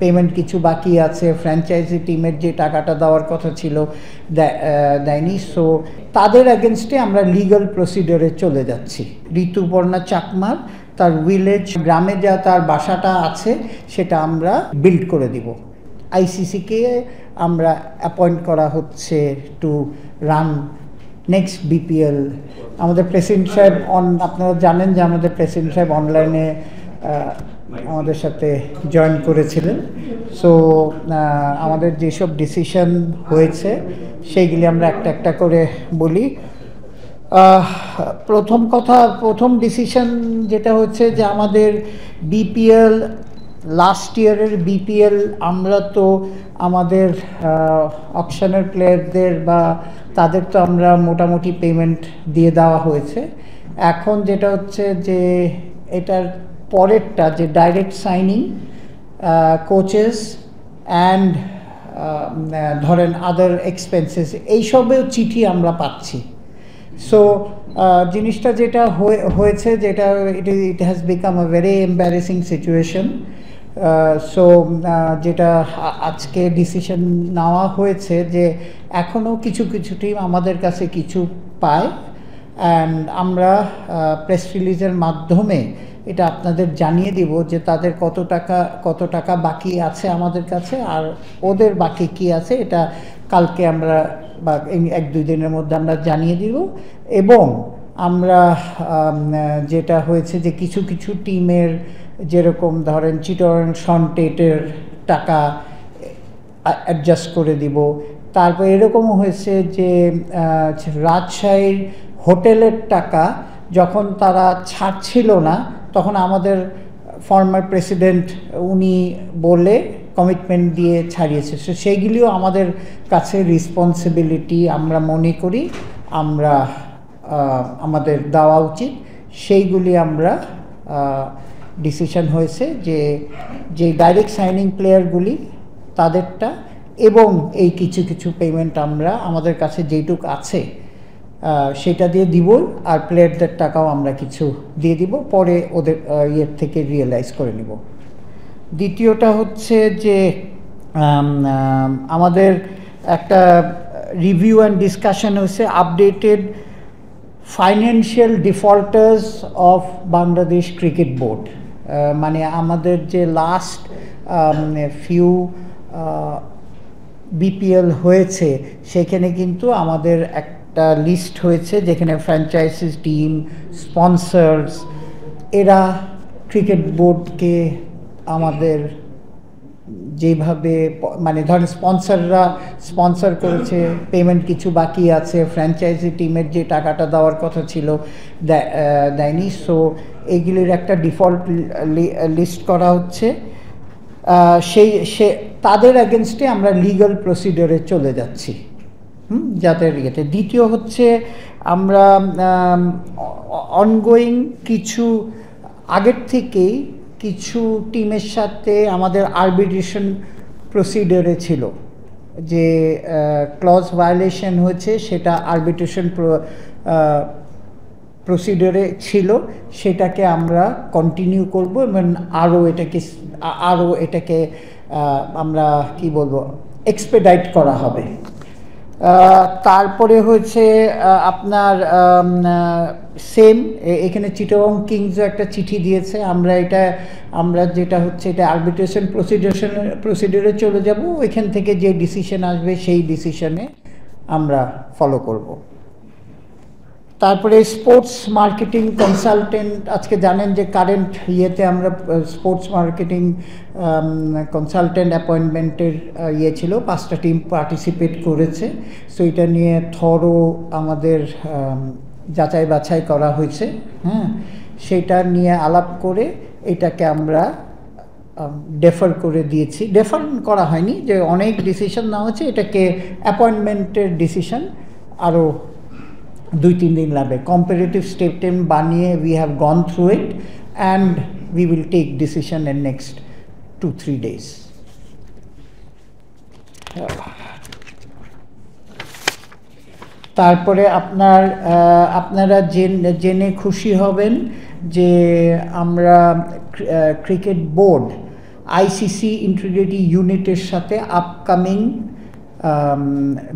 Payment কিছু বাকি আছে, ফ্র্যাঞ্চাইজি টিমের যে টাকাটা দেওয়ার কথা ছিল দেয়নি। সো তাদের এগেনস্টে আমরা লিগ্যাল প্রসিডিওরে চলে যাচ্ছি। ঋতুপর্ণা চাকমার তার ভিলেজ গ্রামে যা তার বাসাটা আছে সেটা আমরা বিল্ড করে দিব। আইসিসিকে আমরা অ্যাপয়েন্ট করা হচ্ছে টু রান নেক্সট বিপিএল। আমাদের প্রেসিডেন্ট সাহেব আপনারা জানেন যে আমাদের প্রেসিডেন্ট সাহেব অনলাইনে আমাদের সাথে জয়েন করেছিলেন। সো আমাদের যেসব ডিসিশন হয়েছে সেইগুলি আমরা একটা একটা করে বলি। প্রথম ডিসিশন যেটা হচ্ছে যে আমাদের বিপিএল লাস্ট ইয়ারের বিপিএল আমরা তো আমাদের অকশনের প্লেয়ারদের বা তাদের তো আমরা মোটামুটি পেমেন্ট দিয়ে দেওয়া হয়েছে। এখন যেটা হচ্ছে যে এটার পরেরটা যে ডাইরেক্ট সাইনিং কোচেস অ্যান্ড ধরেন আদার এক্সপেন্সেস এইসবেও চিঠি আমরা পাচ্ছি। সো জিনিসটা যেটা হয়েছে যেটা it has become a very embarrassing situation. So যেটা আজকে ডিসিশন নেওয়া হয়েছে যে এখনও কিছু কিছু টিম আমাদের কাছে কিছু পায়, অ্যান্ড আমরা প্রেস রিলিজের মাধ্যমে এটা আপনাদের জানিয়ে দিব যে তাদের কত টাকা বাকি আছে আমাদের কাছে, আর ওদের বাকি কি আছে এটা কালকে আমরা বা এক দুই দিনের মধ্যে আমরা জানিয়ে দিব। এবং আমরা যেটা হয়েছে যে কিছু কিছু টিমের যেরকম ধরেন চিটাগং সনটেটের টাকা অ্যাডজাস্ট করে দিব। তারপর এরকমও হয়েছে যে রাজশাহীর হোটেলের টাকা যখন তারা ছাড়ছিল না তখন আমাদের ফর্মার প্রেসিডেন্ট উনি বলে কমিটমেন্ট দিয়ে ছাড়িয়েছে। সো সেইগুলিও আমাদের কাছে রেসপন্সিবিলিটি আমরা মনে করি আমরা আমাদের দেওয়া উচিত। সেইগুলি আমরা ডিসিশন হয়েছে যে ডাইরেক্ট সাইনিং প্লেয়ারগুলি তাদেরটা এবং এই কিছু কিছু পেমেন্ট আমরা আমাদের কাছে যেইটুক আছে সেটা দিয়ে দিব, আর প্লেয়ারদের টাকাও আমরা কিছু দিয়ে দিব, পরে ওদের ইয়ের থেকে রিয়েলাইজ করে নিব। দ্বিতীয়টা হচ্ছে যে আমাদের একটা রিভিউ অ্যান্ড ডিসকাশন হয়েছে updated financial defaulters of Bangladesh cricket board. মানে আমাদের যে লাস্ট ফিউ বিপিএল হয়েছে সেখানে কিন্তু আমাদের একটা লিস্ট হয়েছে যেখানে ফ্র্যাঞ্চাইজিস টিম, স্পন্সর্স এরা ক্রিকেট বোর্ডকে আমাদের যেভাবে মানে ধরেন স্পন্সররা স্পন্সর করেছে, পেমেন্ট কিছু বাকি আছে, ফ্র্যাঞ্চাইজি টিমের যে টাকাটা দেওয়ার কথা ছিল দেয়নি। সো এইগুলির একটা ডিফল্ট লিস্ট করা হচ্ছে। তাদের এগেনস্টে আমরা লিগ্যাল প্রসিডিওরে চলে যাচ্ছি যাদের ইয়েতে। দ্বিতীয় হচ্ছে আমরা অনগোয়িং কিছু আগের থেকেই কিছু টিমের সাথে আমাদের আরবিট্রেশন প্রসিডিওরে ছিল, যে ক্লজ ভায়োলেশন হয়েছে সেটা আরবিট্রেশন প্রসিডিওরে ছিল, সেটাকে আমরা কন্টিনিউ করব এবং আরও এটাকে আমরা কি বলবো এক্সপেডাইট করা হবে। তারপরে হচ্ছে আপনার সেম এখানে চিটাগং কিংসও একটা চিঠি দিয়েছে। আমরা যেটা হচ্ছে এটা আরবিট্রেশন প্রসিডিওরে চলে যাব, ওইখান থেকে যে ডিসিশন আসবে সেই ডিসিশনে আমরা ফলো করব। তারপরে স্পোর্টস মার্কেটিং কনসালটেন্ট, আজকে জানেন যে কারেন্ট ইয়েতে আমরা স্পোর্টস মার্কেটিং কনসালটেন্ট অ্যাপয়েন্টমেন্টের ইয়ে ছিল, 5টা টিম পার্টিসিপেট করেছে। সো এটা নিয়ে আমাদের যাচাই বাছাই করা হয়েছে। সেটা নিয়ে আলাপ করে এটাকে আমরা ডেফার করে দিয়েছি। ডেফার করা হয়নি, যে অনেক ডিসিশন নেওয়া হচ্ছে, এটাকে অ্যাপয়েন্টমেন্টের ডিসিশন আরও 2-3 দিন লাগবে। কম্পারেটিভ স্টেটমেন্ট বানিয়ে we have gone through it and we will take decision in next 2-3 days। তারপরে আপনারা জেনে খুশি হবেন যে আমরা ক্রিকেট বোর্ড আইসিসি ইন্টিগ্রিটি ইউনিটের সাথে আপকামিং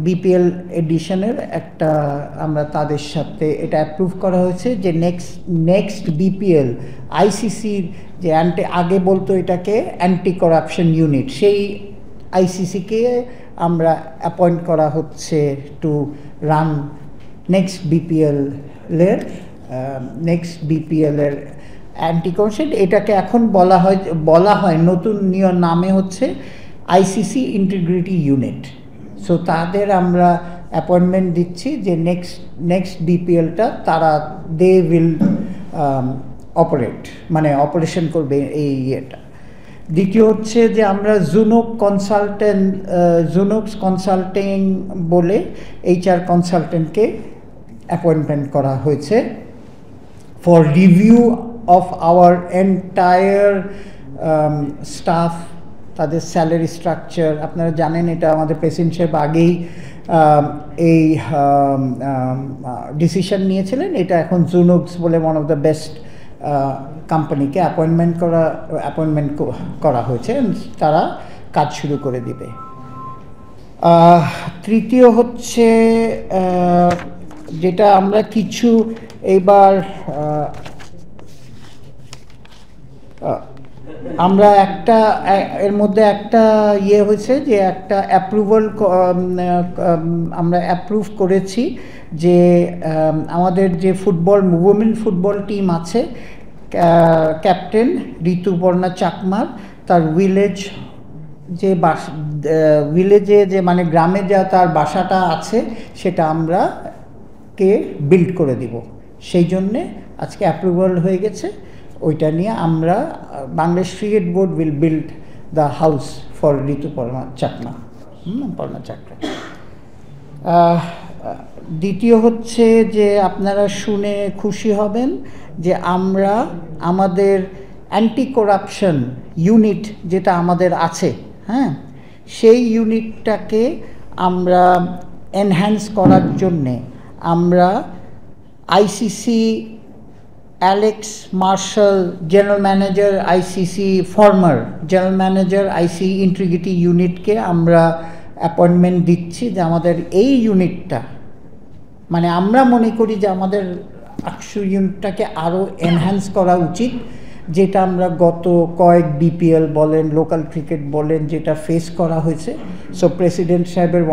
বিপিএল এডিশনের একটা আমরা তাদের সাথে এটা অ্যাপ্রুভ করা হয়েছে যে নেক্সট বিপিএল আইসিসির যে আগে বলতো এটাকে অ্যান্টি করাপশন ইউনিট, সেই আইসিসিকে আমরা অ্যাপয়েন্ট করা হচ্ছে টু রান নেক্সট বিপিএলের অ্যান্টি করাপশন। এটাকে এখন বলা হয় নতুন নামে হচ্ছে আইসিসি ইন্টিগ্রিটি ইউনিট। সো তাদের আমরা অ্যাপয়েন্টমেন্ট দিচ্ছি যে নেক্সট বিপিএলটা তারা দে উইল অপারেট, মানে অপারেশন করবে এই ইয়েটা। দ্বিতীয় হচ্ছে যে আমরা জুনোক্স কনসাল্টিং বলে এইচআর কনসালটেন্টকে অ্যাপয়েন্টমেন্ট করা হয়েছে for review of our entire staff, তাদের স্যালারি স্ট্রাকচার। আপনারা জানেন এটা আমাদের প্রেসিডেন্ট সাহেব আগেই এই ডিসিশন নিয়েছিলেন। এটা এখন জুনোক্স বলে ওয়ান অফ দ্য বেস্ট কোম্পানিকে অ্যাপয়েন্টমেন্ট করা হয়েছে, তারা কাজ শুরু করে দিবে। তৃতীয় হচ্ছে যেটা আমরা কিছু এইবার আমরা এর মধ্যে একটা হয়েছে যে একটা অ্যাপ্রুভাল আমরা অ্যাপ্রুভ করেছি যে আমাদের যে উইমেন ফুটবল টিম আছে, ক্যাপ্টেন ঋতুপর্ণা চাকমার তার ভিলেজে যে মানে গ্রামে যা তার বাসাটা আছে সেটা আমরা বিল্ড করে দিব। সেই জন্যে আজকে অ্যাপ্রুভাল হয়ে গেছে। ওইটা নিয়ে আমরা Bangladesh cricket board will build the house for Rituparna Chakma. দ্বিতীয় হচ্ছে যে আপনারা শুনে খুশি হবেন যে আমরা আমাদের অ্যান্টি করাপশন ইউনিট যেটা আমাদের আছে, হ্যাঁ, সেই ইউনিটটাকে আমরা এনহ্যান্স করার জন্যে আমরা ICC Alex Marshall general manager former general manager ICC integrity ইউনিটকে আমরা অ্যাপয়েন্টমেন্ট দিচ্ছি যে আমাদের এই ইউনিটটা, মানে আমরা মনে করি যে আমাদের আকশু ইউনিটটাকে আরও এনহ্যান্স করা উচিত, যেটা আমরা গত কয়েক বিপিএল বলেন, লোকাল ক্রিকেট বলেন, যেটা ফেস করা হয়েছে। সো প্রেসিডেন্ট সাহেবের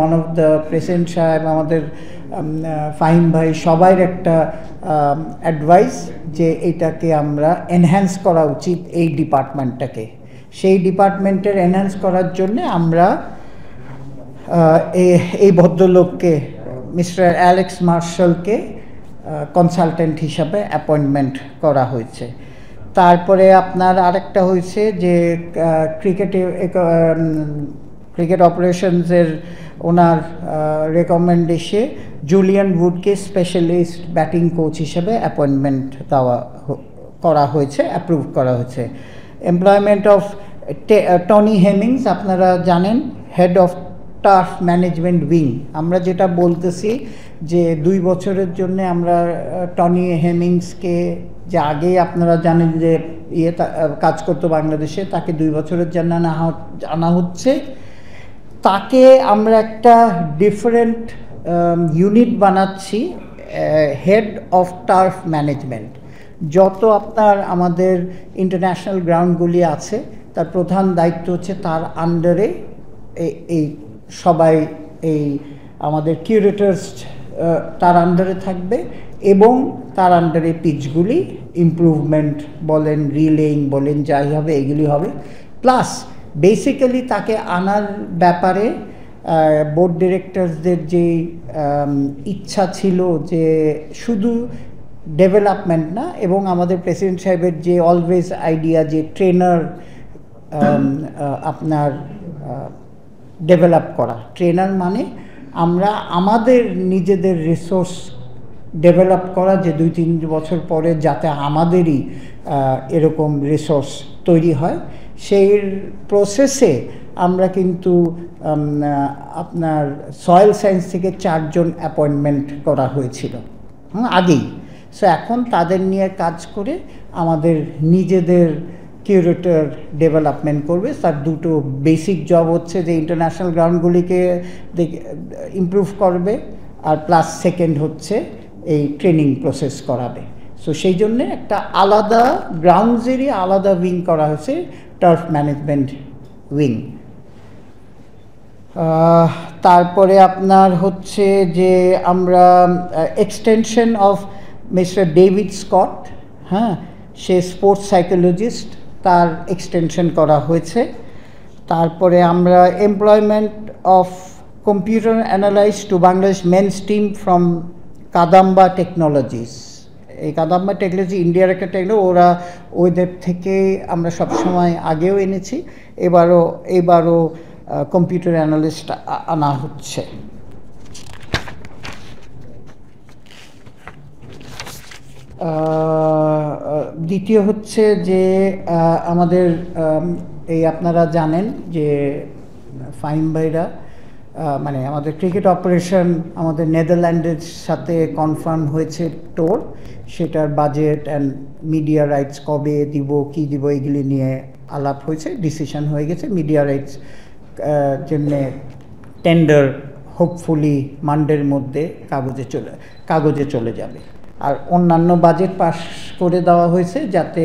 প্রেসিডেন্ট সাহেব, আমাদের ফাহিম ভাই, সবাই একটা অ্যাডভাইস যে এটাকে আমরা এনহ্যান্স করা উচিত এই ডিপার্টমেন্টটাকে। সেই ডিপার্টমেন্টের এনহ্যান্স করার জন্যে আমরা এই ভদ্রলোককে মিস্টার অ্যালেক্স মার্শালকে কনসালটেন্ট হিসাবে অ্যাপয়েন্টমেন্ট করা হয়েছে। তারপরে আপনার আরেকটা হয়েছে যে ক্রিকেট অপারেশনসের ওনার রেকমেন্ডেশনে জুলিয়ান উডকে স্পেশালিস্ট ব্যাটিং কোচ হিসেবে অ্যাপয়েন্টমেন্ট করা হয়েছে, অ্যাপ্রুভ করা হয়েছে। এমপ্লয়মেন্ট অফ টনি হেমিংস, আপনারা জানেন head of turf management wing. আমরা যেটা বলতেছি যে 2 বছরের জন্য আমরা টনি হেমিংসকে, যে আগেই আপনারা জানেন যে কাজ করতো বাংলাদেশে, তাকে 2 বছরের জন্য আনা হচ্ছে। তাকে আমরা একটা ডিফারেন্ট ইউনিট বানাচ্ছি, হেড অফ টার্ফ ম্যানেজমেন্ট। যত আপনার আমাদের ইন্টারন্যাশনাল গ্রাউন্ডগুলি আছে তার প্রধান দায়িত্ব হচ্ছে তার আন্ডারে এই সবাই, এই আমাদের কিউরেটরস তার আন্ডারে থাকবে এবং তার আন্ডারে পিচগুলি ইমপ্রুভমেন্ট বলেন, রিলেইং বলেন, যাই হবে এগুলি হবে। প্লাস বেসিক্যালি তাকে আনার ব্যাপারে বোর্ড ডিরেক্টরসদের যে ইচ্ছা ছিল যে শুধু ডেভেলপমেন্ট না, এবং আমাদের প্রেসিডেন্ট সাহেবের যে অলওয়েজ আইডিয়া যে ট্রেনার আপনার ডেভেলপ করা। ট্রেনার মানে আমরা আমাদের নিজেদের রিসোর্স ডেভেলপ করা, যে 2-3 বছর পরে যাতে আমাদেরই এরকম রিসোর্স তৈরি হয়। সেই প্রসেসে আমরা কিন্তু আপনার সয়েল সায়েন্স থেকে 4 জন অ্যাপয়েন্টমেন্ট করা হয়েছিল আগেই। সো এখন তাদের নিয়ে কাজ করে আমাদের নিজেদের কিউরেটর ডেভেলপমেন্ট করবে। তার দুটো বেসিক জব হচ্ছে যে ইন্টারন্যাশনাল গ্রাউন্ডগুলিকে ইমপ্রুভ করবে, আর প্লাস সেকেন্ড হচ্ছে এই ট্রেনিং প্রসেস করাবে। সো সেই জন্যে একটা আলাদা গ্রাউন্ডসেরই আলাদা উইং করা হয়েছে, টার্ফ ম্যানেজমেন্ট উইং। তারপরে আপনার হচ্ছে যে আমরা extension of mister David Scott, হ্যাঁ, সে স্পোর্টস সাইকোলজিস্ট, তার এক্সটেনশন করা হয়েছে। তারপরে আমরা employment of computer analyse to Bangladesh men's team from Kadamba technologies. এই কাদাম্বা টেকনোলজি ইন্ডিয়ার একটা টেকনোলজি, ওরা ওদের থেকে আমরা সবসময় আগেও এনেছি, এবারও কম্পিউটার অ্যানালিস্ট আনা হচ্ছে। দ্বিতীয় হচ্ছে যে আমাদের এই আপনারা জানেন যে ফাহিম ভাইরা মানে আমাদের ক্রিকেট অপারেশন আমাদের নেদারল্যান্ডের সাথে কনফার্ম হয়েছে টোর, সেটার বাজেট অ্যান্ড মিডিয়া রাইটস কবে দিব কি দিব এগুলি নিয়ে আলাপ হয়েছে, ডিসিশন হয়ে গেছে। মিডিয়া রাইটস জন্যে টেন্ডার হোপফুলি মানডের মধ্যে কাগজে চলে যাবে। আর অন্যান্য বাজেট পাস করে দেওয়া হয়েছে যাতে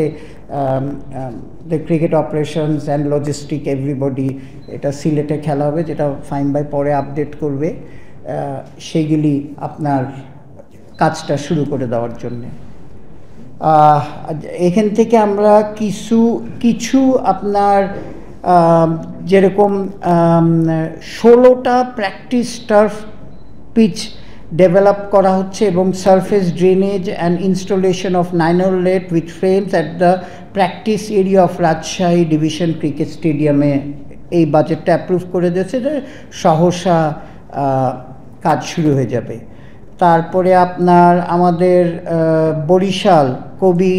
the cricket operations and logistic everybody, এটা সিলেটে খেলা হবে, যেটা ফাহিম ভাই পরে আপডেট করবে, সেইগুলি আপনার কাজটা শুরু করে দেওয়ার জন্যে। এখান থেকে আমরা কিছু আপনার যেরকম 16টা প্র্যাকটিস টার্ফ পিচ ডেভেলপ করা হচ্ছে এবং surface drainage and installation of 9 net with frames at the practice area of Rajshahi division cricket স্টেডিয়ামে এই বাজেটটা অ্যাপ্রুভ করে দিয়েছে, যে সহসা কাজ শুরু হয়ে যাবে। তারপরে আপনার আমাদের বরিশাল কবি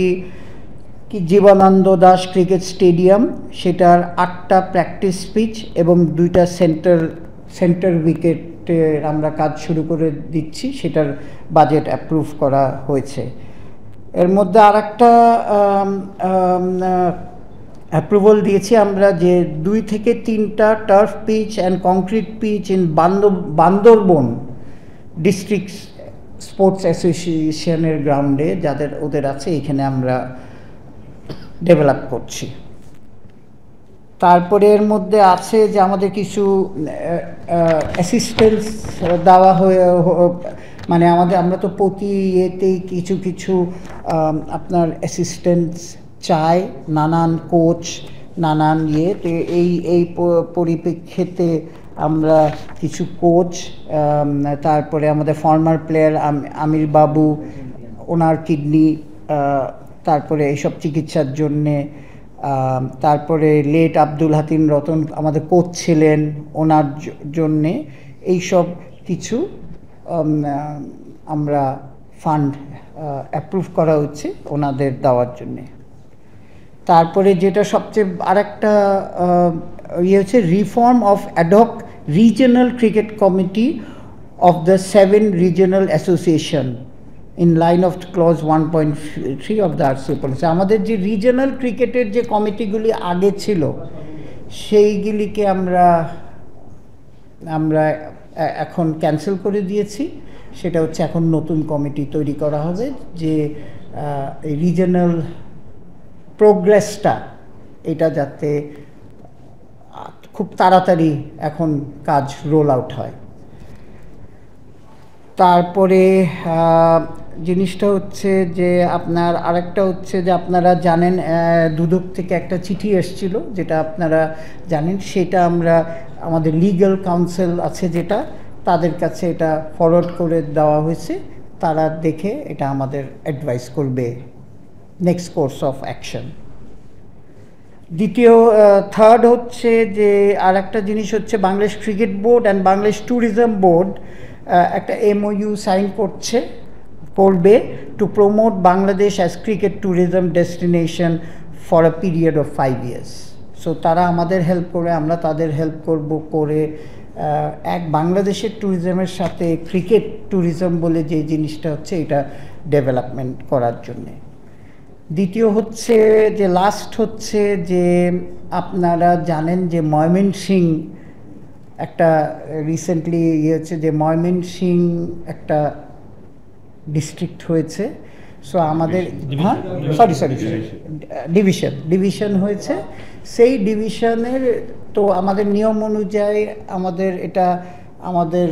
জীবনানন্দ দাস ক্রিকেট স্টেডিয়াম, সেটার 8টা প্র্যাকটিস পিচ এবং 2টা সেন্টার উইকেটের আমরা কাজ শুরু করে দিচ্ছি, সেটার বাজেট অ্যাপ্রুভ করা হয়েছে। এর মধ্যে আরেকটা অ্যাপ্রুভাল দিয়েছি আমরা যে 2 থেকে 3টা turf pitch and concrete pitch in Bandarban district sports অ্যাসোসিয়েশনের গ্রাউন্ডে ওদের আছে, এখানে আমরা ডেভেলপ করছি। তারপরে এর মধ্যে আছে যে আমাদের কিছু অ্যাসিস্ট্যান্স দেওয়া মানে আমরা তো প্রতি ইয়েতেই কিছু আপনার অ্যাসিস্ট্যান্স চাই, নানান কোচ, নানান তো এই পরিপ্রেক্ষিতে আমরা কিছু কোচ, তারপরে আমাদের ফর্মার প্লেয়ার আমির বাবু, ওনার কিডনি, তারপরে এইসব চিকিৎসার জন্যে, তারপরে লেট আব্দুল হাতিম রতন আমাদের কোচ ছিলেন, ওনার জন্যে এইসব কিছু আমরা ফান্ড অ্যাপ্রুভ করা হচ্ছে ওনাদের দেওয়ার জন্যে। তারপরে যেটা সবচেয়ে আরেকটা হচ্ছে reform of adhoc regional cricket committee of the 7 regional association in line of clause 1.3 of the RCA policy. আমাদের যে রিজিওনাল ক্রিকেটের যে কমিটিগুলি আগে ছিল সেইগুলিকে আমরা এখন ক্যান্সেল করে দিয়েছি, সেটা হচ্ছে এখন নতুন কমিটি তৈরি করা হবে, যে এই রিজিওনাল প্রোগ্রেসটা এটা যাতে খুব তাড়াতাড়ি এখন কাজ রোল আউট হয়। তারপরে জিনিসটা হচ্ছে যে আপনার আরেকটা হচ্ছে যে আপনারা জানেন দুদক থেকে একটা চিঠি এসেছিল, যেটা আপনারা জানেন, সেটা আমরা আমাদের লিগ্যাল কাউন্সিল আছে যেটা, তাদের কাছে এটা ফরওয়ার্ড করে দেওয়া হয়েছে, তারা দেখে এটা আমাদের অ্যাডভাইস করবে next course of action. Third হচ্ছে যে আর একটা জিনিস হচ্ছে Bangladesh cricket board and Bangladesh tourism board একটা MOU সাইন করবে to promote Bangladesh as cricket tourism destination for a period of 5 years। So তারা আমাদের হেল্প করবে, আমরা তাদের হেল্প করে বাংলাদেশের ট্যুরিজমের সাথে ক্রিকেট ট্যুরিজম বলে যে জিনিসটা হচ্ছে এটা ডেভেলপমেন্ট করার জন্যে। দ্বিতীয় হচ্ছে যে লাস্ট হচ্ছে যে আপনারা জানেন যে ময়মনসিংহ একটা রিসেন্টলি হচ্ছে যে ময়মনসিংহ একটা ডিস্ট্রিক্ট হয়েছে। সো আমাদের হ্যাঁ সরি ডিভিশন হয়েছে। সেই ডিভিশনের তো আমাদের নিয়ম অনুযায়ী আমাদের এটা আমাদের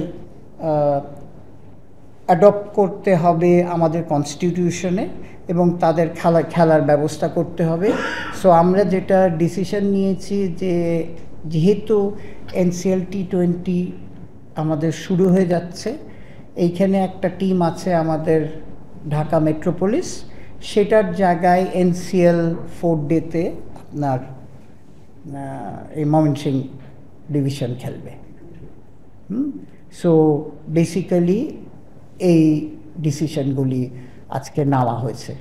অ্যাডপ্ট করতে হবে আমাদের কনস্টিটিউশনে এবং তাদের খেলার ব্যবস্থা করতে হবে। সো আমরা যেটা ডিসিশন নিয়েছি যে যেহেতু NCL T20 আমাদের শুরু হয়ে যাচ্ছে, এইখানে একটা টিম আছে আমাদের ঢাকা মেট্রোপলিস, সেটার জায়গায় NCL 4 ডেতে আপনার এই ময়মনসিংহ ডিভিশন খেলবে। সো বেসিক্যালি এই ডিসিশনগুলি আজকে নেওয়া হয়েছে।